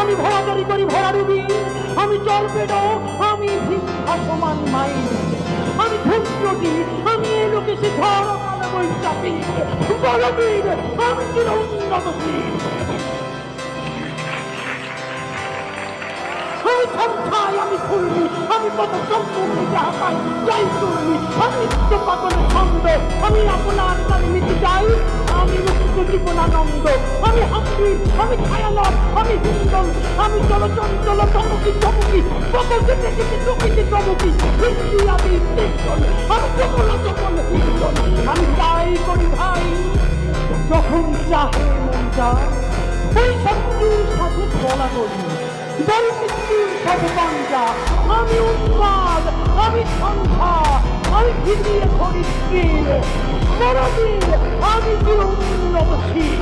আমি ভরাদারি করি ভরাডুবি, আমি টর্পেডো, আমি ভাসমান মাইন, আমি ধূমজ্যোতি, আমি এ লোকে সে ঝড় কালো বৈশাখী বলবীর, আমি চির উন্নতশীল। আমি সন্ধ্যায় আমি খুলবি, আমি কত সম্পূর্ণ যাহা পাই যাই করবি, আমি নিত্য পাতনের ছন্দ, আমি আপনার কানে নিতে যাই, আমি মুক্ত জীবনানন্দ, আমি হাসি, আমি ছায়ানট, আমি হিন্দন, আমি চলচঞ্চল চমকি চমকি, কত যেতে যেতে চকিতে চমকি, হিন্দি আমি হিন্দন, আমি চকল চকল হিন্দন, আমি তাই করি ভাই যখন চাহে মন যায়, ওই শত্রুর সাথে বলা করি মৃত্যুর সবপঞ্জা, আমি উন্মাদ, আমি সন্ধ্যা, আমি ফিরিয়ে ধরি মরবীর, আমি চির উন্নতশীল।